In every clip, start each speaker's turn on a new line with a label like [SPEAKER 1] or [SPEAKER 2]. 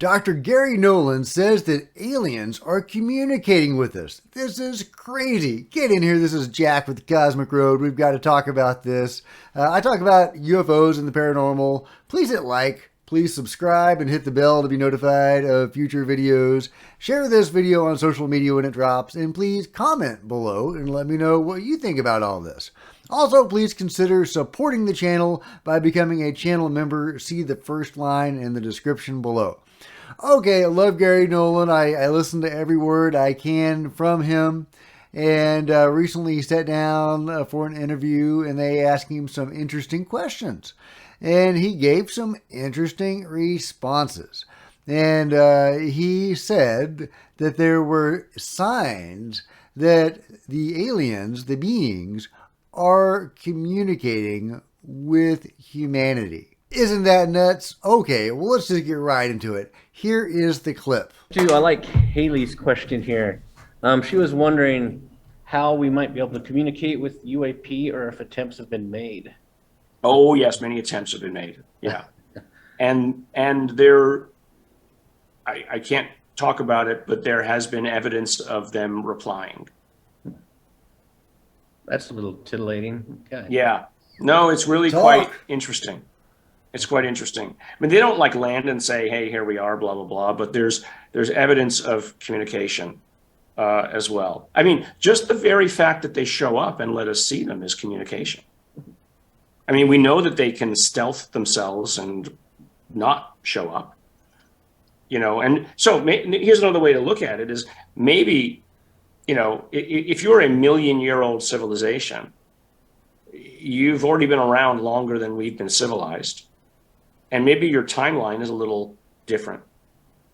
[SPEAKER 1] Dr. Garry Nolan says that aliens are communicating with us. This is crazy. Get in here. This is Jack with the Cosmic Road. We've got to talk about this. I talk about UFOs and the paranormal. Please hit like. Please subscribe and hit the bell to be notified of future videos. Share this video on social media when it drops. And please comment below and let me know what you think about all this. Also, please consider supporting the channel by becoming a channel member. See the first line in the description below. Okay, I love Garry Nolan. I listen to every word I can from him. And recently he sat down for an interview and they asked him some interesting questions. And he gave some interesting responses. And he said that there were signs that the aliens, the beings, are communicating with humanity. Isn't that nuts? Okay, well, let's just get right into it. Here is the clip.
[SPEAKER 2] I like Haley's question here. She was wondering how we might be able to communicate with U.A.P. or if attempts have been made.
[SPEAKER 3] Oh, yes, many attempts have been made. Yeah. and there, I can't talk about it, but there has been evidence of them replying.
[SPEAKER 2] That's a little titillating. Okay.
[SPEAKER 3] Yeah. No, it's really quite interesting. It's quite interesting. I mean, they don't like land and say, hey, here we are, blah, blah, blah. But there's evidence of communication as well. I mean, just the very fact that they show up and let us see them is communication. I mean, we know that they can stealth themselves and not show up, you know. And so here's another way to look at it is maybe, you know, if you're a million-year-old civilization, you've already been around longer than we've been civilized. And maybe your timeline is a little different.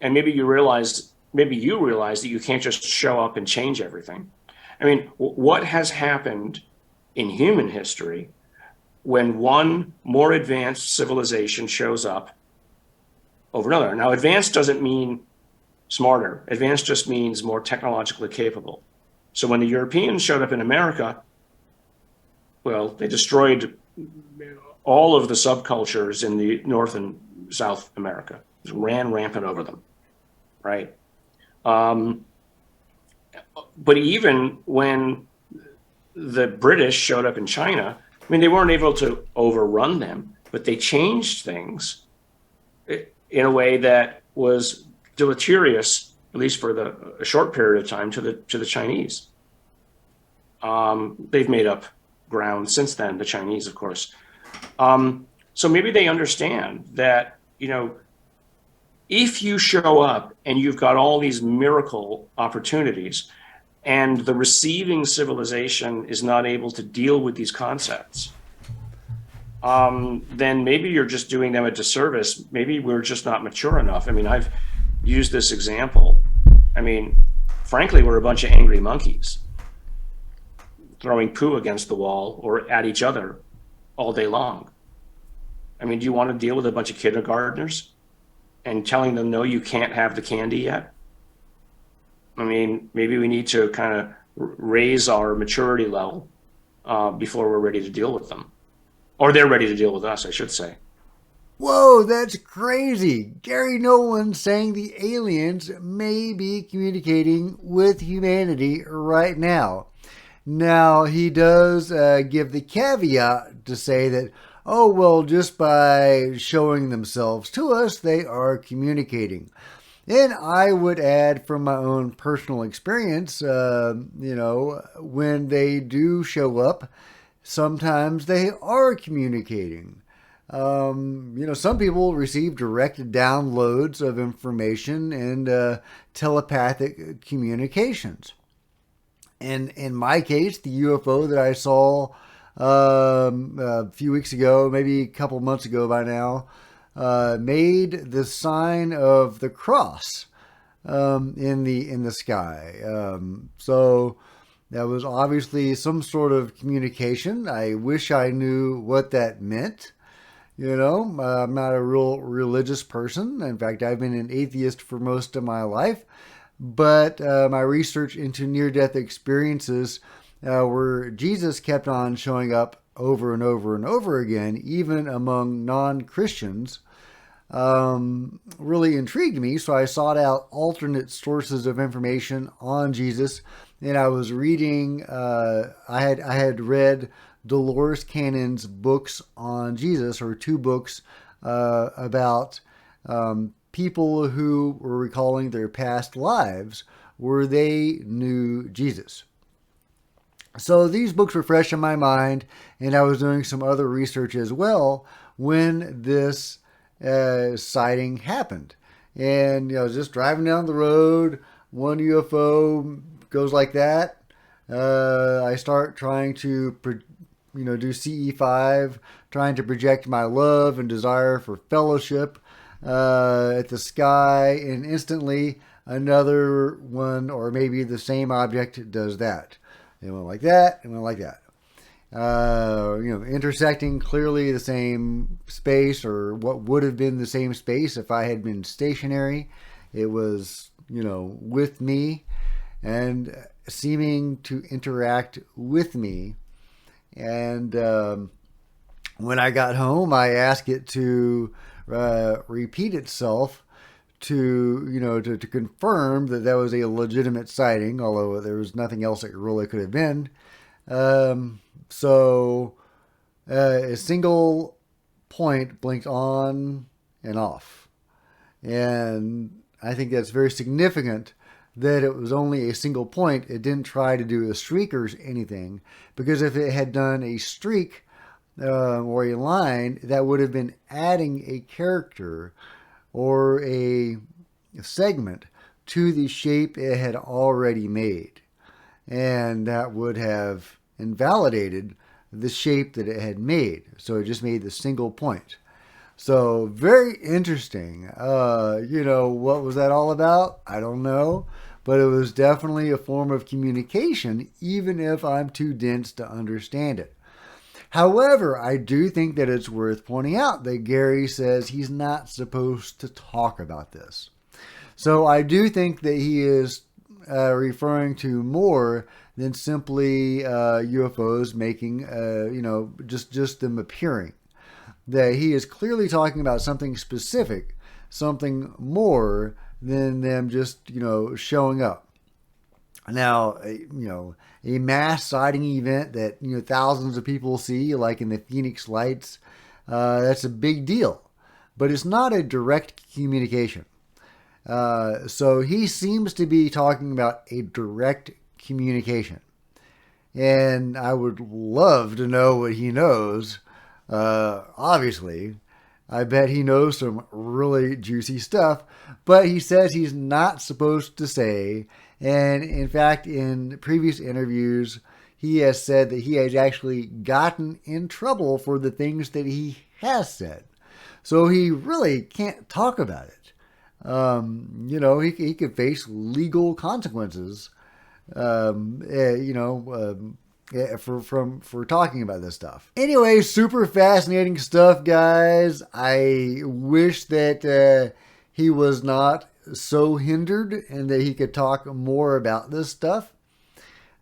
[SPEAKER 3] And maybe you realize that you can't just show up and change everything. I mean, what has happened in human history when one more advanced civilization shows up over another? Now, advanced doesn't mean smarter. Advanced just means more technologically capable. So when the Europeans showed up in America, well, they destroyed all of the subcultures in the North and South America. Just ran rampant over them, right? But even when the British showed up in China, I mean, they weren't able to overrun them, but they changed things in a way that was deleterious, at least for a short period of time, to the Chinese. They've made up ground since then, the Chinese, of course. So maybe they understand that, you know, if you show up and you've got all these miracle opportunities and the receiving civilization is not able to deal with these concepts, then maybe you're just doing them a disservice. Maybe we're just not mature enough. I mean, I've used this example. I mean, frankly, we're a bunch of angry monkeys throwing poo against the wall or at each other all day long. I mean, do you want to deal with a bunch of kindergartners and telling them, no, you can't have the candy yet? I mean, maybe we need to kind of raise our maturity level before we're ready to deal with them. Or they're ready to deal with us, I should say.
[SPEAKER 1] Whoa, that's crazy. Garry Nolan saying the aliens may be communicating with humanity right now. Now, he does give the caveat to say that, oh, well, just by showing themselves to us, they are communicating. And I would add from my own personal experience, you know, when they do show up, sometimes they are communicating. You know, some people receive direct downloads of information and telepathic communications. And in my case, the UFO that I saw a few weeks ago, maybe a couple months ago by now, made the sign of the cross in the sky. So that was obviously some sort of communication. I wish I knew what that meant. You know, I'm not a real religious person. In fact, I've been an atheist for most of my life. But my research into near-death experiences where Jesus kept on showing up over and over and over again, even among non-Christians, really intrigued me. So I sought out alternate sources of information on Jesus, and I was reading. I had read Dolores Cannon's books on Jesus, or two books about people who were recalling their past lives where they knew Jesus. So these books were fresh in my mind, and I was doing some other research as well when this sighting happened. And I was just driving down the road. One UFO goes like that. I start trying to, do CE5, trying to project my love and desire for fellowship at the sky, and instantly another one, or maybe the same object, does that. It went like that, and went like that. Intersecting clearly the same space, or what would have been the same space if I had been stationary. It was, with me and seeming to interact with me. And when I got home, I asked it to repeat itself to confirm that that was a legitimate sighting, although there was nothing else it really could have been. So a single point blinked on and off. And I think that's very significant that it was only a single point. It didn't try to do a streak or anything, because if it had done a streak or a line, that would have been adding a character or a segment to the shape it had already made. And that would have invalidated the shape that it had made. So it just made the single point. So very interesting. What was that all about? I don't know. But it was definitely a form of communication, even if I'm too dense to understand it. However, I do think that it's worth pointing out that Garry says he's not supposed to talk about this. So I do think that he is referring to more than simply UFOs making, just them appearing. That he is clearly talking about something specific, something more than them just, showing up. Now, a mass sighting event that, thousands of people see, like in the Phoenix Lights, that's a big deal. But it's not a direct communication. So he seems to be talking about a direct communication. And I would love to know what he knows. Obviously, I bet he knows some really juicy stuff, but he says he's not supposed to say. And in fact, in previous interviews, he has said that he has actually gotten in trouble for the things that he has said. So he really can't talk about it. He could face legal consequences, for talking about this stuff. Anyway, super fascinating stuff, guys. I wish that he was not so hindered and that he could talk more about this stuff.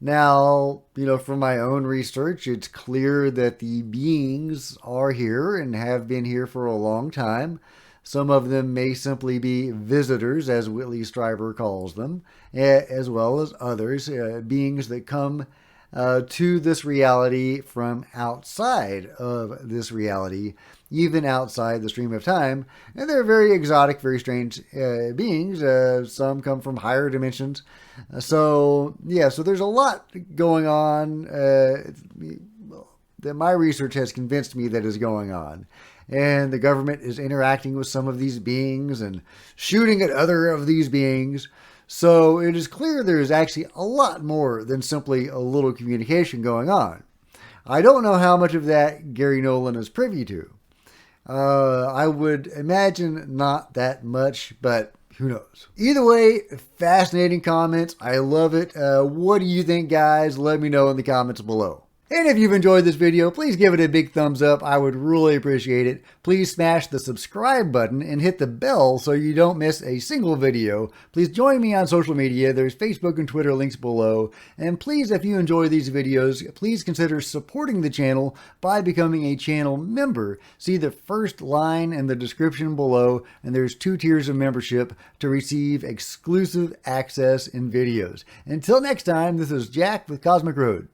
[SPEAKER 1] Now, from my own research, it's clear that the beings are here and have been here for a long time. Some of them may simply be visitors, as Whitley Strieber calls them, as well as others, beings that come to this reality from outside of this reality, even outside the stream of time. And they're very exotic, very strange beings. Some come from higher dimensions. So there's a lot going on that my research has convinced me that is going on. And the government is interacting with some of these beings and shooting at other of these beings. So it is clear there is actually a lot more than simply a little communication going on. I don't know how much of that Garry Nolan is privy to. I would imagine not that much, but who knows? Either way, fascinating comments. I love it. What do you think, guys? Let me know in the comments below. And if you've enjoyed this video, please give it a big thumbs up. I would really appreciate it. Please smash the subscribe button and hit the bell so you don't miss a single video. Please join me on social media. There's Facebook and Twitter links below. And please, if you enjoy these videos, please consider supporting the channel by becoming a channel member. See the first line in the description below, and there's 2 tiers of membership to receive exclusive access and videos. Until next time, this is Jack with Cosmic Road.